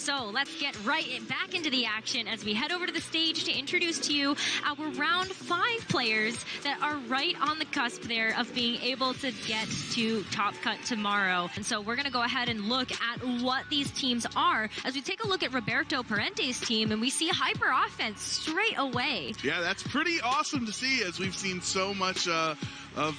So let's get right back into the action as we head over to the stage to introduce to you our round 5 players that are right on the cusp there of being able to get to Top Cut tomorrow. And so we're going to go ahead and look at what these teams are as we take a look at Roberto Parente's team, and we see hyper offense straight away. Yeah, that's pretty awesome to see, as we've seen so much of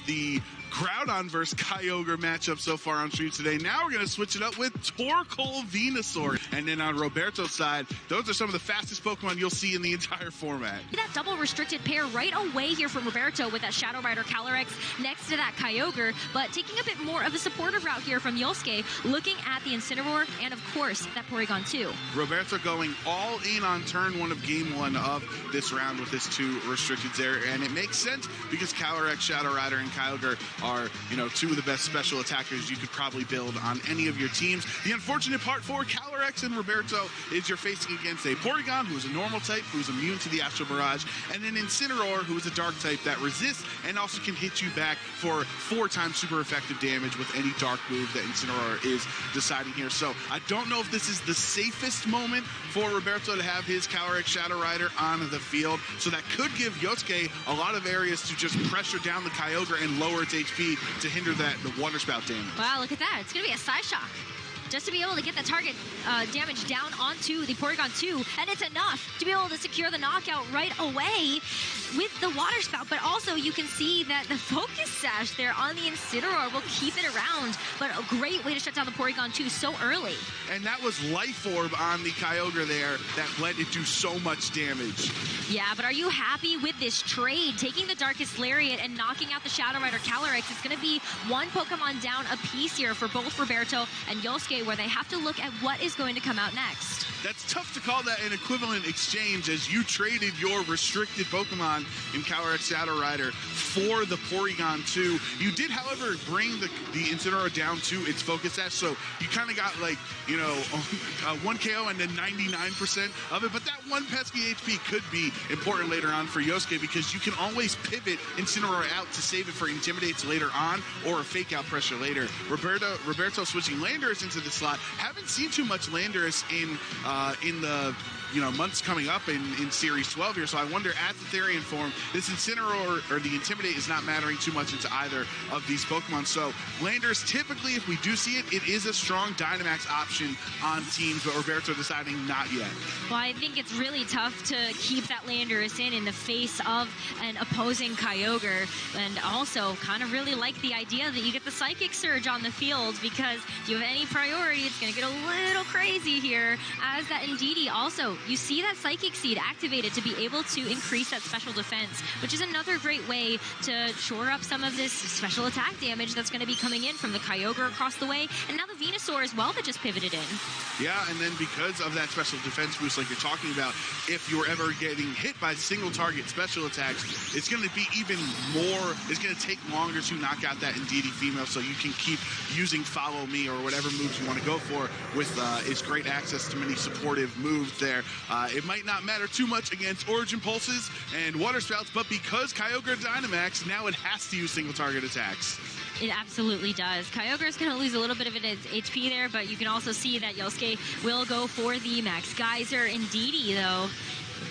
the Groudon versus Kyogre matchup so far on stream today. Now we're going to switch it up with Torkoal Venusaur. And then on Roberto's side, those are some of the fastest Pokemon you'll see in the entire format. That double restricted pair right away here from Roberto with that Shadow Rider Calyrex next to that Kyogre, but taking a bit more of a supportive route here from Yosuke, looking at the Incineroar and, of course, that Porygon 2. Roberto going all in on turn 1 of game 1 of this round with his 2 restricteds there, and it makes sense because Calyrex, Shadow Rider, and Kyogre are, 2 of the best special attackers you could probably build on any of your teams. The unfortunate part for Calyrex and Roberto is you're facing against a Porygon, who's a normal type, who's immune to the Astral Barrage, and an Incineroar, who is a dark type that resists and also can hit you back for 4 times super effective damage with any dark move that Incineroar is deciding here. So I don't know if this is the safest moment for Roberto to have his Calyrex Shadow Rider on the field. So that could give Yosuke a lot of areas to just pressure down the Kyogre and lower its HP to hinder the Water Spout damage. Wow, look at that. It's going to be a Psyshock just to be able to get the target damage down onto the Porygon 2, and it's enough to be able to secure the knockout right away with the Water Spout. But also you can see that the Focus Sash there on the Incineroar will keep it around, but a great way to shut down the Porygon 2 so early. And that was Life Orb on the Kyogre there that let it do so much damage. Yeah, but are you happy with this trade? Taking the Darkest Lariat and knocking out the Shadow Rider Calyrex, it's going to be 1 Pokemon down a piece here for both Roberto and Yosuke, where they have to look at what is going to come out next. That's tough to call that an equivalent exchange, as you traded your restricted Pokemon in Calyrex Shadow Rider for the Porygon 2. You did, however, bring the Incineroar down to its Focus Sash, so you kind of got 1 KO and then 99% of it, but that 1 pesky HP could be important later on for Yosuke, because you can always pivot Incineroar out to save it for Intimidates later on or a Fake Out Pressure later. Roberto switching Landorus into the slot. Haven't seen too much Landorus in the months coming up in Series 12 here, so I wonder, at the Therian form, this Incineroar or the Intimidate is not mattering too much into either of these Pokemon. So Landorus, typically, if we do see it, it is a strong Dynamax option on teams, but Roberto deciding not yet. Well, I think it's really tough to keep that Landorus in the face of an opposing Kyogre, and also kind of really like the idea that you get the Psychic Surge on the field, because if you have any priority, it's going to get a little crazy here, as that Indeedee also, you see that Psychic Seed activated to be able to increase that special defense, which is another great way to shore up some of this special attack damage that's going to be coming in from the Kyogre across the way, and now the Venusaur as well that just pivoted in. Yeah, and then because of that special defense boost like you're talking about, if you're ever getting hit by single target special attacks, it's going to be even more, it's going to take longer to knock out that Indeedee female, so you can keep using Follow Me or whatever moves you want to go for with its great access to many supportive moves there. It might not matter too much against Origin Pulses and Water Spouts, but because Kyogre Dynamax, now it has to use single target attacks. It absolutely does. Kyogre is going to lose a little bit of its HP there, but you can also see that Yosuke will go for the Max Geyser. Indeedee, though,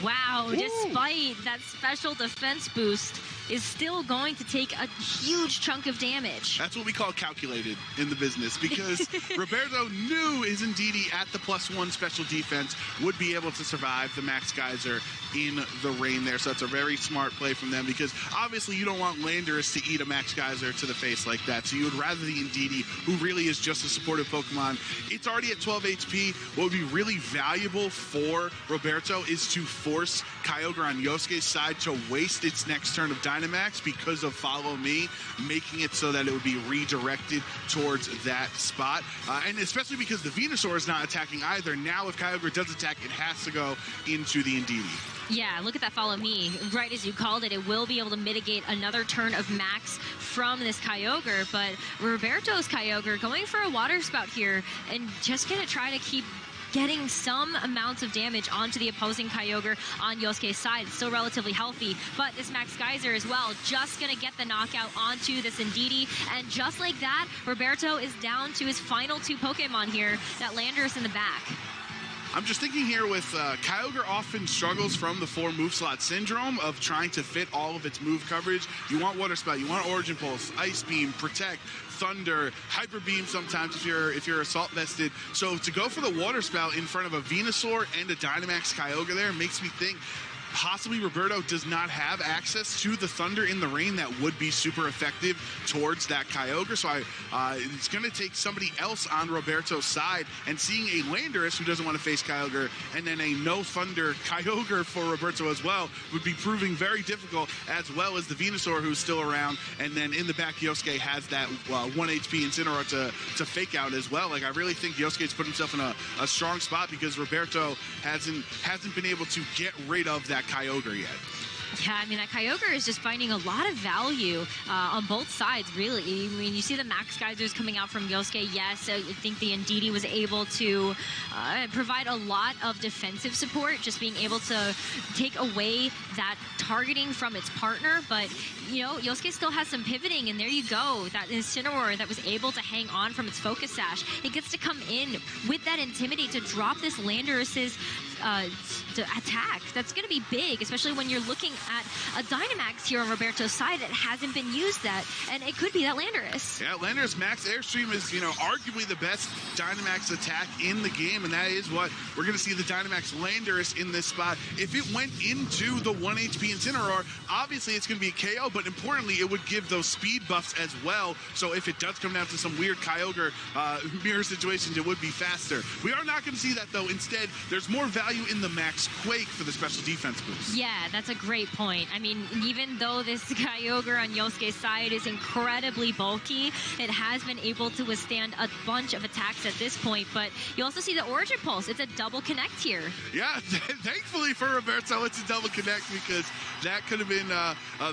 wow, ooh, despite that special defense boost, is still going to take a huge chunk of damage. That's what we call calculated in the business, because Roberto knew his Indeedee at the +1 special defense would be able to survive the Max Geyser in the rain there. So it's a very smart play from them, because obviously you don't want Landorus to eat a Max Geyser to the face like that. So you would rather the Indeedee, who really is just a supportive Pokemon. It's already at 12 HP. What would be really valuable for Roberto is to force Kyogre on Yosuke's side to waste its next turn of Dynamax because of Follow Me, making it so that it would be redirected towards that spot. And especially because the Venusaur is not attacking either. Now if Kyogre does attack, it has to go into the Indeedee. Yeah, look at that Follow Me. Right as you called it, it will be able to mitigate another turn of Max from this Kyogre, but Roberto's Kyogre going for a Water Spout here and just going to try to keep getting some amounts of damage onto the opposing Kyogre on Yosuke's side. It's still relatively healthy, but this Max Geyser as well, just going to get the knockout onto this Indeedee, and just like that, Roberto is down to his final 2 Pokemon here, that Landorus in the back. I'm just thinking here with Kyogre often struggles from the 4 move slot syndrome of trying to fit all of its move coverage. You want Water Spout, you want Origin Pulse, Ice Beam, Protect, Thunder, Hyper Beam sometimes if you're Assault vested. So to go for the Water Spout in front of a Venusaur and a Dynamax Kyogre there makes me think possibly Roberto does not have access to the Thunder in the rain that would be super effective towards that Kyogre. So it's going to take somebody else on Roberto's side, and seeing a Landorus who doesn't want to face Kyogre and then a no Thunder Kyogre for Roberto as well would be proving very difficult, as well as the Venusaur who's still around, and then in the back Yosuke has that 1 HP Incineroar to fake out as well. Like, I really think Yosuke's put himself in a strong spot because Roberto hasn't been able to get rid of that Kyogre yet. Yeah, I mean, that Kyogre is just finding a lot of value on both sides, really. I mean, you see the Max Geysers coming out from Yosuke. Yes, I think the Indeedee was able to provide a lot of defensive support, just being able to take away that targeting from its partner. But, you know, Yosuke still has some pivoting, and there you go. That Incineroar that was able to hang on from its Focus Sash, it gets to come in with that Intimidate to drop this Landorus's attack. That's going to be big, especially when you're looking at a Dynamax here on Roberto's side that hasn't been used that, and it could be that Landorus. Yeah, Landorus Max Airstream is, you know, arguably the best Dynamax attack in the game, and that is what we're going to see the Dynamax Landorus in this spot. If it went into the 1 HP Incineroar, obviously it's going to be a KO, but importantly, it would give those speed buffs as well, so if it does come down to some weird Kyogre mirror situations, it would be faster. We are not going to see that, though. Instead, there's more value in the Max Quake for the special defense boost. Yeah, that's a great point. I mean, even though this Kyogre on Yosuke's side is incredibly bulky, it has been able to withstand a bunch of attacks at this point, but you also see the Origin Pulse. It's a double connect here. Yeah, thankfully for Roberto, it's a double connect, because that could have been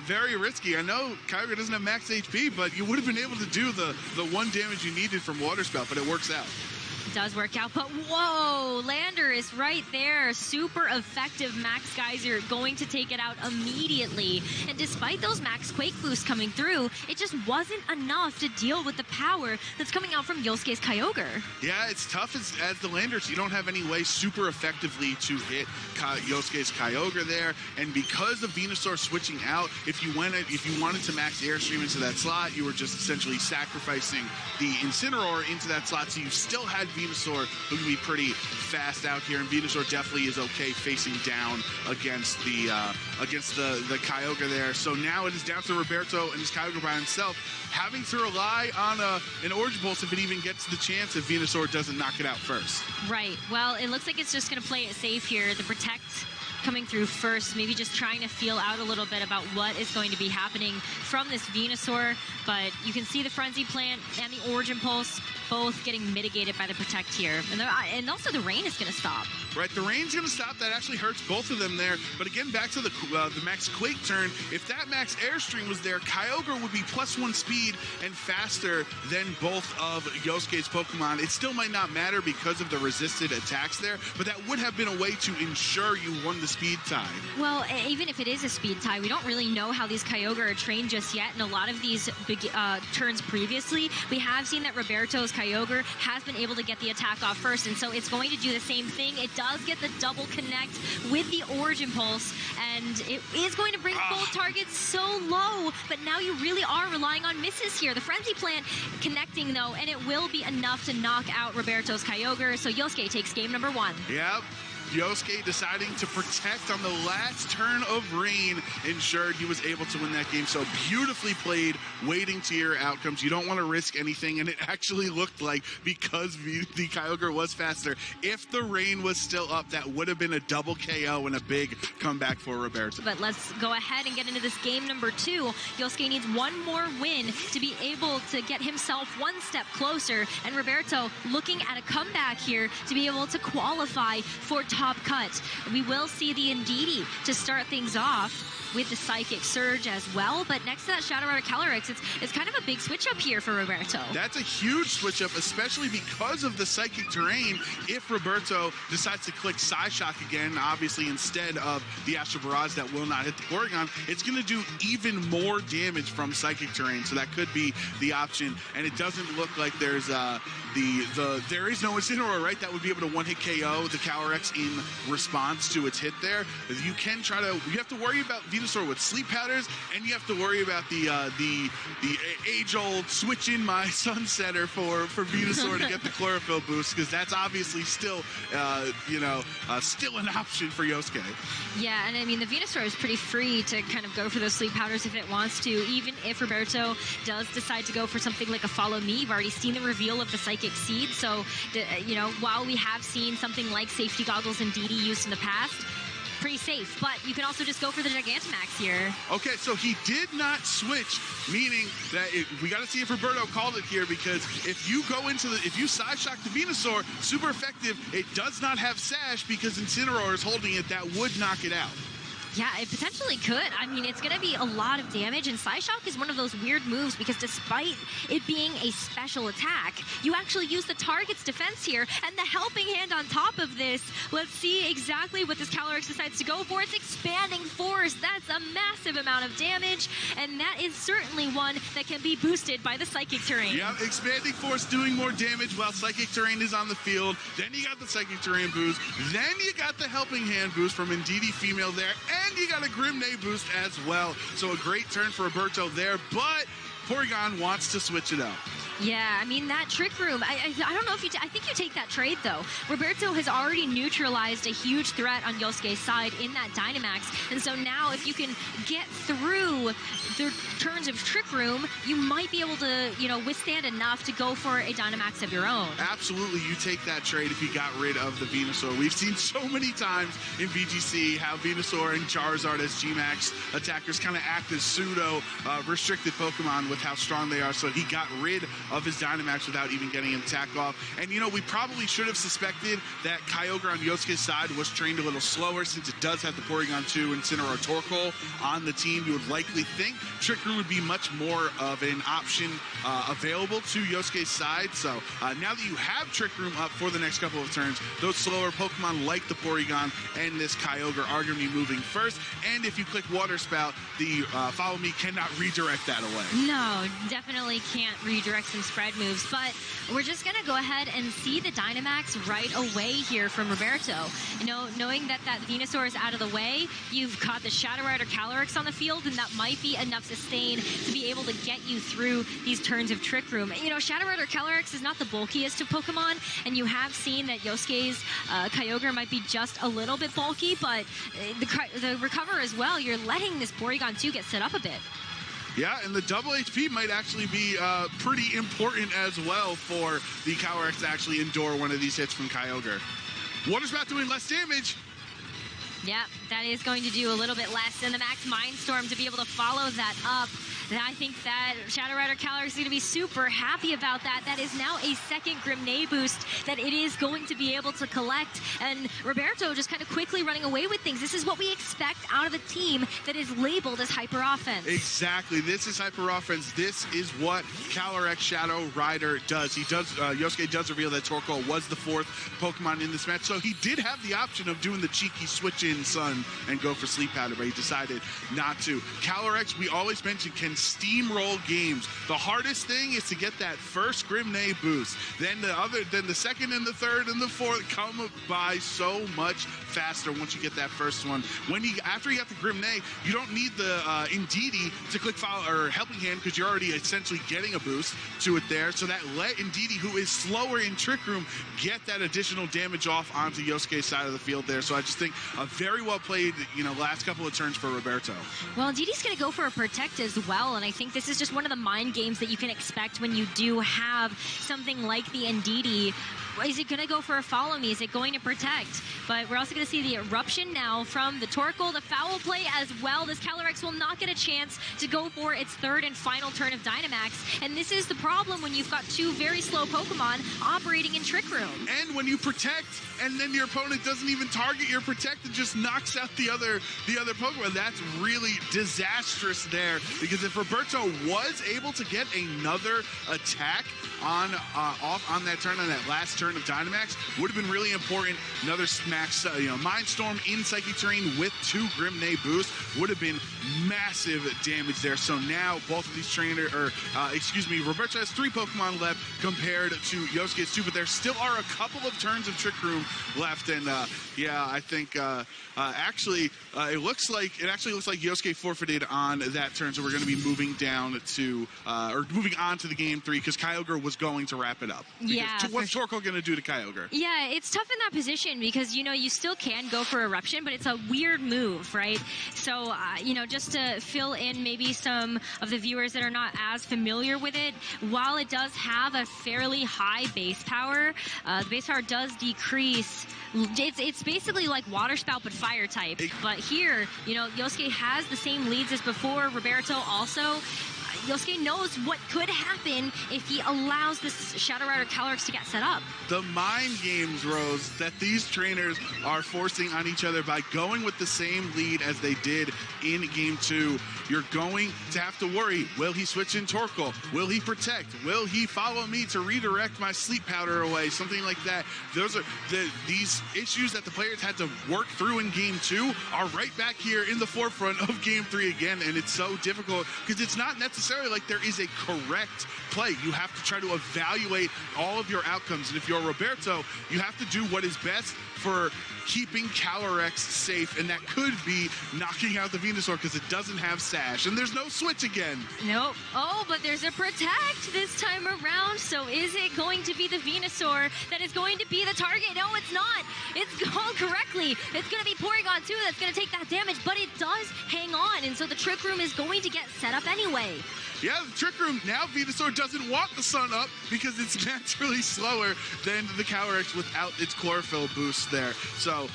very risky. I know Kyogre doesn't have max HP, but you would have been able to do the 1 damage you needed from Water Spout, but it works out. Does work out, but whoa, Landorus right there, super effective Max Geyser, going to take it out immediately. And despite those Max Quake boosts coming through, it just wasn't enough to deal with the power that's coming out from Yosuke's Kyogre. Yeah, it's tough as the Landorus. You don't have any way super effectively to hit Yosuke's Kyogre there, and because of Venusaur switching out, if you wanted to max Airstream into that slot, you were just essentially sacrificing the Incineroar into that slot, so you still had Venusaur who can be pretty fast out here, and Venusaur definitely is okay facing down against the Kyogre there. So now it is down to Roberto and his Kyogre by himself, having to rely on an Origin Pulse if it even gets the chance if Venusaur doesn't knock it out first. Right. Well, it looks like it's just going to play it safe here. The Protect coming through first, maybe just trying to feel out a little bit about what is going to be happening from this Venusaur, but you can see the Frenzy Plant and the Origin Pulse both getting mitigated by the Protect here. And also the rain is going to stop. Right, the rain's going to stop. That actually hurts both of them there. But again, back to the Max Quake turn. If that Max Airstream was there, Kyogre would be +1 speed and faster than both of Yosuke's Pokemon. It still might not matter because of the resisted attacks there, but that would have been a way to ensure you won the speed tie. Well, even if it is a speed tie, we don't really know how these Kyogre are trained just yet. In a lot of these big turns previously, we have seen that Roberto's Kyogre has been able to get the attack off first, and so it's going to do the same thing. It does get the double connect with the Origin Pulse, and it is going to bring both targets so low, but now you really are relying on misses here. The Frenzy Plant connecting, though, and it will be enough to knock out Roberto's Kyogre, so Yosuke takes game number 1. Yep. Yosuke deciding to protect on the last turn of rain ensured he was able to win that game. So beautifully played, waiting to your outcomes. You don't want to risk anything, and it actually looked like, because the Kyogre was faster, if the rain was still up, that would have been a double KO and a big comeback for Roberto. But let's go ahead and get into this game number 2. Yosuke needs one more win to be able to get himself one step closer, and Roberto looking at a comeback here to be able to qualify for top top cut. We will see the Indeedee to start things off with the Psychic Surge as well, but next to that Shadow Rider Calyrex, it's kind of a big switch up here for Roberto. That's a huge switch up, especially because of the Psychic Terrain. If Roberto decides to click Psyshock again, obviously instead of the Astral Barrage that will not hit the Porygon, it's going to do even more damage from Psychic Terrain, so that could be the option. And it doesn't look like there's there is no Incineroar, right? That would be able to one-hit KO the Calyrex in response to its hit there. You can try to, you have to worry about Venusaur with sleep powders, and you have to worry about the age-old switch in my Sunsetter for Venusaur to get the chlorophyll boost, because that's obviously still still an option for Yosuke. Yeah, and I mean the Venusaur is pretty free to kind of go for those sleep powders if it wants to, even if Roberto does decide to go for something like a Follow Me. You've already seen the reveal of the Psychic Seed, so while we have seen something like Safety Goggles and Indeedee used in the past, pretty safe, but you can also just go for the Gigantamax here. Okay, so he did not switch, meaning that we got to see if Roberto called it here, because if you go into if you Psyshock the Venusaur, super effective, it does not have Sash because Incineroar is holding it. That would knock it out. Yeah, it potentially could. I mean, it's going to be a lot of damage, and Psyshock is one of those weird moves because despite it being a special attack, you actually use the target's defense here, and the Helping Hand on top of this. Let's see exactly what this Calyrex decides to go for. It's Expanding Force. That's a massive amount of damage, and that is certainly one that can be boosted by the Psychic Terrain. Yeah, Expanding Force doing more damage while Psychic Terrain is on the field. Then you got the Psychic Terrain boost. Then you got the Helping Hand boost from Indeedee Female there, and you got a Grimnay boost as well. So a great turn for Roberto there, but Porygon wants to switch it up. Yeah, I mean, that Trick Room, I don't know if you, I think you take that trade, though. Roberto has already neutralized a huge threat on Yosuke's side in that Dynamax, and so now if you can get through the turns of Trick Room, you might be able to, withstand enough to go for a Dynamax of your own. Absolutely, you take that trade if you got rid of the Venusaur. We've seen so many times in VGC how Venusaur and Charizard as G-Max attackers kind of act as pseudo restricted Pokemon with how strong they are, so he got rid of his Dynamax without even getting an attack off. And we probably should have suspected that Kyogre on Yosuke's side was trained a little slower, since it does have the Porygon 2 and Incineroar Torkoal on the team. You would likely think Trick Room would be much more of an option available to Yosuke's side. So now that you have Trick Room up for the next couple of turns, those slower Pokemon like the Porygon and this Kyogre are going to be moving first. And if you click Water Spout, the Follow Me cannot redirect that away. No, definitely can't redirect some spread moves, but we're just going to go ahead and see the Dynamax right away here from Roberto. Knowing that Venusaur is out of the way, you've got the Shadow Rider Calyrex on the field, and that might be enough sustain to be able to get you through these turns of Trick Room. Shadow Rider Calyrex is not the bulkiest of Pokemon, and you have seen that Yosuke's Kyogre might be just a little bit bulky, but the recover as well, you're letting this Porygon 2 get set up a bit. Yeah, and the double HP might actually be pretty important as well for the Calyrex to actually endure one of these hits from Kyogre. Water Spout doing less damage. Yeah, that is going to do a little bit less, and the Max Mindstorm to be able to follow that up. And I think that Shadow Rider Calyrex is going to be super happy about that. That is now a second Grimnay boost that it is going to be able to collect. And Roberto just kind of quickly running away with things. This is what we expect out of a team that is labeled as hyper offense. Exactly. This is hyper offense. This is what Calyrex Shadow Rider does. Yosuke does reveal that Torkoal was the fourth Pokemon in this match. So he did have the option of doing the cheeky switch in Sun and go for Sleep Powder, but he decided not to. Calyrex, we always mention, can steamroll games. The hardest thing is to get that first Grimnay boost. Then the second and the third and the fourth come by so much faster once you get that first one. After you got the Grimnay, you don't need the Indeedee to click Follow or Helping Hand, because you're already essentially getting a boost to it there. So that let Indeedee, who is slower in Trick Room, get that additional damage off onto Yosuke's side of the field there. So I just think a very well played, last couple of turns for Roberto. Well, Indeedee's going to go for a Protect as well. well, and I think this is just one of the mind games that you can expect when you do have something like the Ndidi. Is it going to go for a follow me? Is it going to protect? But we're also going to see the eruption now from the Torkoal, the foul play as well. This Calyrex will not get a chance to go for its third and final turn of Dynamax. And this is the problem when you've got two very slow Pokemon operating in Trick Room. And when you protect, and then your opponent doesn't even target your protect and just knocks out the other Pokemon, that's really disastrous there. Because if Roberto was able to get another attack on off on that turn, on that last turn of Dynamax, would have been really important. Another Max, Mind Storm in Psychic Terrain with 2 Grimnay boosts would have been massive damage there. So now both of these Roberto has 3 Pokemon left compared to Yosuke's 2, but there still are a couple of turns of Trick Room left. And yeah, I think it looks like Yosuke forfeited on that turn, so we're going to be moving down to moving on to the game 3 because Kyogre was going to wrap it up. Yeah. What's Torkoal going to do to Kyogre? Yeah, it's tough in that position because, you still can go for Eruption, but it's a weird move, right? So, just to fill in maybe some of the viewers that are not as familiar with it, while it does have a fairly high base power, the base power does decrease. It's basically like Water Spout, but fire type. But here, Yosuke has the same leads as before. Roberto also. Yosuke knows what could happen if he allows this Shadow Rider Calyrex to get set up. The mind games, Rose, that these trainers are forcing on each other by going with the same lead as they did in Game 2. You're going to have to worry, will he switch in Torkoal? Will he protect? Will he follow me to redirect my sleep powder away? Something like that. Those are these issues that the players had to work through in Game 2 are right back here in the forefront of Game 3 again, and it's so difficult because it's not necessarily like there is a correct play. You have to try to evaluate all of your outcomes, and if you're Roberto, you have to do what is best for keeping Calyrex safe, and that could be knocking out the Venusaur because it doesn't have Sash, and there's no switch again. Nope. Oh, but there's a Protect this time around, so is it going to be the Venusaur that is going to be the target? No, it's not. It's gone correctly. It's going to be Porygon 2 that's going to take that damage, but it does hang on, and so the Trick Room is going to get set up anyway. Yeah, the Trick Room, now Venusaur doesn't want the sun up because it's naturally slower than the Calyrex without its chlorophyll boost there. So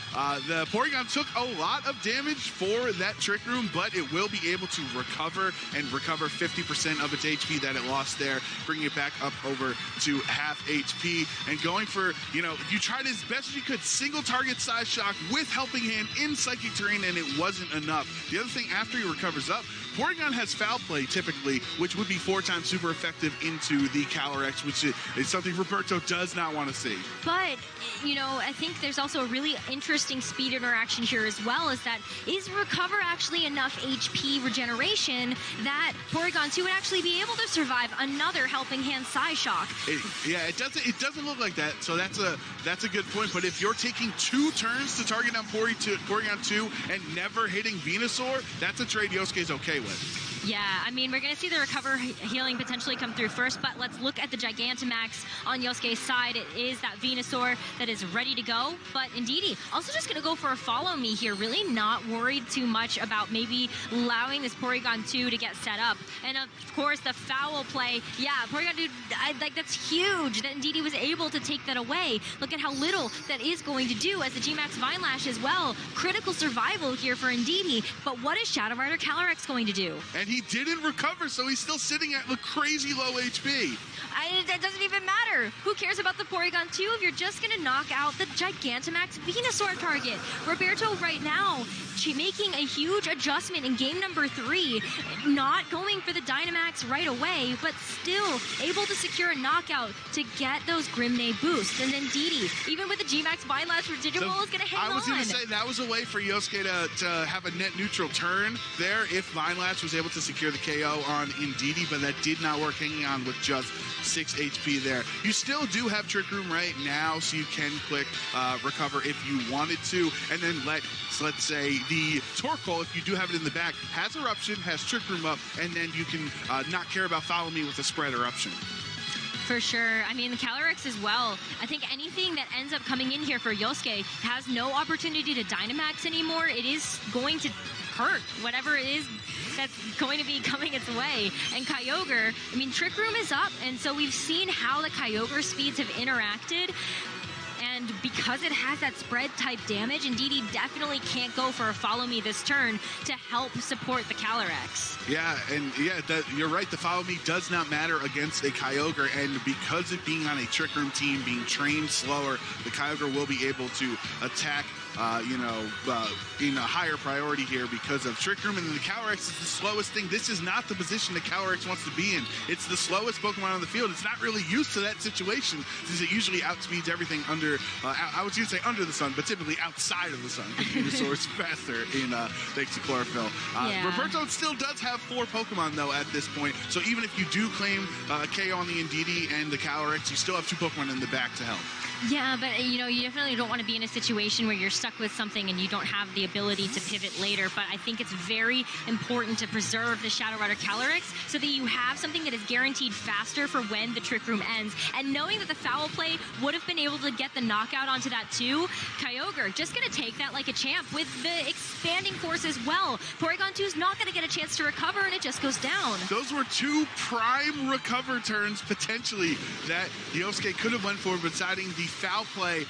the Porygon took a lot of damage for that Trick Room, but it will be able to recover 50% of its HP that it lost there, bringing it back up over to half HP. And going for, you tried as best as you could, single target Size Shock with Helping Hand in Psychic Terrain, and it wasn't enough. The other thing, after he recovers up, Porygon has Foul Play typically, which would be 4 times super effective into the Calyrex, which is something Roberto does not want to see. But, I think there's also a really interesting speed interaction here as well, is Recover actually enough HP regeneration that Porygon 2 would actually be able to survive another Helping Hand Size Shock? It doesn't look like that, so that's a good point. But if you're taking 2 turns to target on Porygon 2 and never hitting Venusaur, that's a trade Yosuke's okay with. Yeah, I mean, we're going to see the Recover healing potentially come through first, but let's look at the Gigantamax on Yosuke's side. It is that Venusaur that is ready to go, but Ndidi also just going to go for a follow me here, really not worried too much about maybe allowing this Porygon 2 to get set up. And of course, the Foul Play, yeah, Porygon 2, that's huge that Ndidi was able to take that away. Look at how little that is going to do as the G-Max Vine Lash as well. Critical survival here for Ndidi, but what is Shadow Rider Calyrex going to do? And he didn't recover, so he's still sitting at a crazy low HP. That doesn't even matter. Who cares about the Porygon 2 if you're just going to knock out the Gigantamax Venusaur target? Roberto right now making a huge adjustment in game number 3, not going for the Dynamax right away, but still able to secure a knockout to get those Grimnay boosts. And then Ndidi, even with the G-Max Vine Lash residual, is going to hang on. I was going to say, that was a way for Yosuke to have a net neutral turn there if Vine Lash was able to secure the KO on Ndidi, but that did not work, hanging on with just 6 HP there. You still do have Trick Room right now, so you can click Recover if you wanted to, and then let's say the Torkoal, if you do have it in the back, has Eruption, has Trick Room up, and then you can not care about Follow Me with a Spread Eruption. For sure. I mean, the Calyrex as well. I think anything that ends up coming in here for Yosuke has no opportunity to Dynamax anymore. It is going to hurt. Whatever it is that's going to be coming its way. And Kyogre, I mean, Trick Room is up, and so we've seen how the Kyogre speeds have interacted. And because it has that spread type damage, Indeedee definitely can't go for a follow me this turn to help support the Calyrex. Yeah, and you're right. The follow me does not matter against a Kyogre, and because of being on a Trick Room team, being trained slower, the Kyogre will be able to attack in a higher priority here because of Trick Room, and the Calyrex is the slowest thing. This is not the position the Calyrex wants to be in. It's the slowest Pokemon on the field. It's not really used to that situation since it usually outspeeds everything under, I was going to say under the sun, but typically outside of the sun. Venusaur is faster thanks to Chlorophyll. Roberto still does have 4 Pokemon though at this point, so even if you do claim KO on the Indeedee and the Calyrex, you still have 2 Pokemon in the back to help. Yeah, but you definitely don't want to be in a situation where you're stuck with something and you don't have the ability to pivot later. But I think it's very important to preserve the Shadow Rider Calyrex so that you have something that is guaranteed faster for when the Trick Room ends. And knowing that the Foul Play would have been able to get the knockout onto that too, Kyogre just going to take that like a champ with the expanding force as well. Porygon 2 is not going to get a chance to recover, and it just goes down. Those were 2 prime recover turns potentially that Yosuke could have went for, but deciding the Foul Play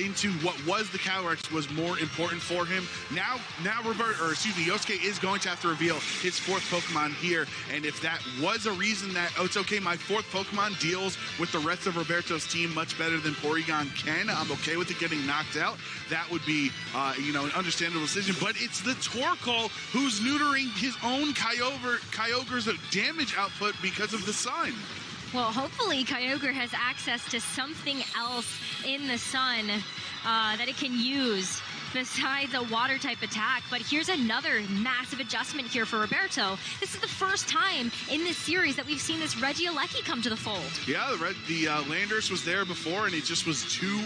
into what was the Calyrex was more important for him. Now Yosuke is going to have to reveal his 4th Pokemon here, and if that was a reason that, oh, it's okay, my 4th Pokemon deals with the rest of Roberto's team much better than Porygon can, I'm okay with it getting knocked out, that would be, an understandable decision, but it's the Torkoal who's neutering his own Kyogre's damage output because of the sun. Well, hopefully Kyogre has access to something else in the sun that it can use besides a water type attack. But here's another massive adjustment here for Roberto. This is the first time in this series that we've seen this Regieleki come to the fold. Yeah, the Landorus was there before, and it just was too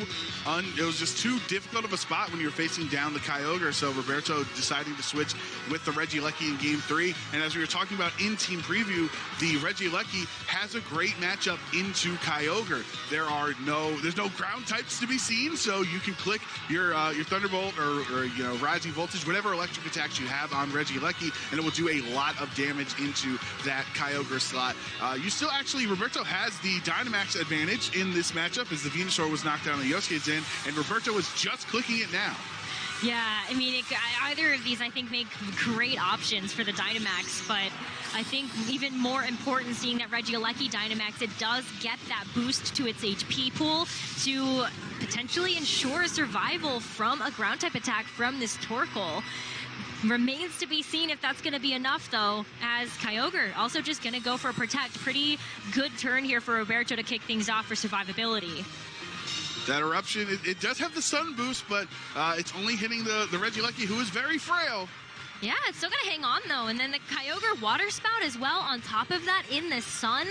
difficult of a spot when you're facing down the Kyogre. So Roberto deciding to switch with the Regieleki in Game 3. And as we were talking about in team preview, the Regieleki has a great matchup into Kyogre. There's no ground types to be seen, so you can click your Thunderbolt or Rising Voltage, whatever electric attacks you have on Regieleki, and it will do a lot of damage into that Kyogre slot. Roberto has the Dynamax advantage in this matchup as the Venusaur was knocked down on the Yosuke's end, and Roberto is just clicking it now. Yeah, I mean, either of these, I think, make great options for the Dynamax, but I think even more important, seeing that Regieleki Dynamax, it does get that boost to its HP pool to potentially ensure survival from a ground-type attack from this Torkoal. Remains to be seen if that's going to be enough, though, as Kyogre also just going to go for a Protect. Pretty good turn here for Roberto to kick things off for survivability. That Eruption, it does have the sun boost, but it's only hitting the Regieleki, who is very frail. Yeah, it's still going to hang on, though. And then the Kyogre Water Spout as well on top of that in the sun.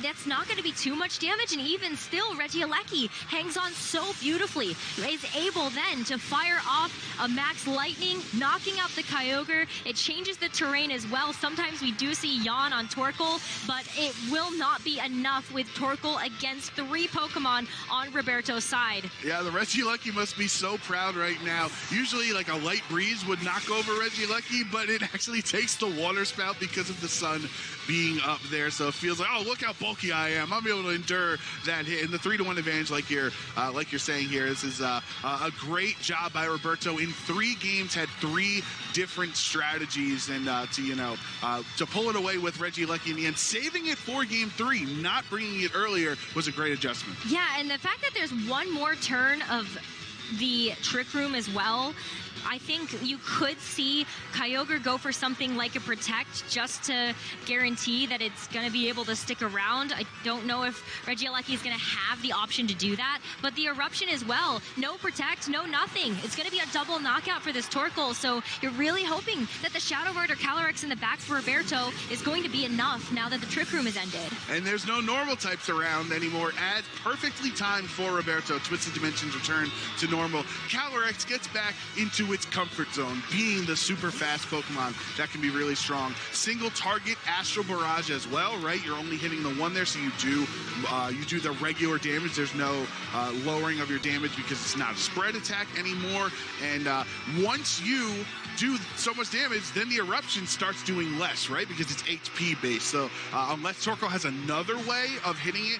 That's not going to be too much damage. And even still, Regieleki hangs on so beautifully. Is able then to fire off a Max Lightning, knocking out the Kyogre. It changes the terrain as well. Sometimes we do see Yawn on Torkoal, but it will not be enough with Torkoal against 3 Pokemon on Roberto's side. Yeah, the Regieleki must be so proud right now. Usually, like a light breeze would knock over Regieleki, but it actually takes the Water Spout because of the sun being up there. So it feels like, oh, look how bulky I am. I'm able to endure that hit. And the 3-1 advantage, like you're saying here, this is a great job by Roberto. In 3 games, had 3 different strategies, and to pull it away with Regieleki in the end, saving it for Game 3, not bringing it earlier, was a great adjustment. Yeah, and the fact that there's one more turn of the Trick Room as well, I think you could see Kyogre go for something like a Protect just to guarantee that it's going to be able to stick around. I don't know if Regieleki is going to have the option to do that, but the Eruption as well. No Protect, no nothing. It's going to be a double knockout for this Torkoal, so you're really hoping that the Shadow Rider Calyrex in the back for Roberto is going to be enough now that the Trick Room has ended. And there's no normal types around anymore, as perfectly timed for Roberto. Twisted Dimensions return to normal. Calyrex gets back into its comfort zone, being the super fast Pokemon that can be really strong. Single target Astral Barrage as well, right? You're only hitting the 1 there, so you do the regular damage. There's no lowering of your damage because it's not a spread attack anymore. And once you do so much damage, then the eruption starts doing less, right? Because it's HP based. So unless Torkoal has another way of hitting it,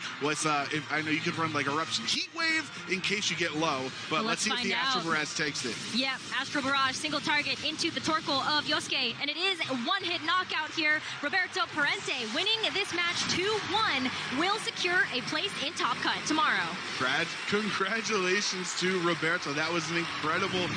if I know you could run like eruption heat wave in case you get low, but let's see if the Astral Barrage takes it. Yeah, Astral Barrage, single target into the Torkoal of Yosuke, and it is a one-hit knockout here. Roberto Parente winning this match 2-1 will secure a place in Top Cut tomorrow. Congratulations to Roberto. That was an incredible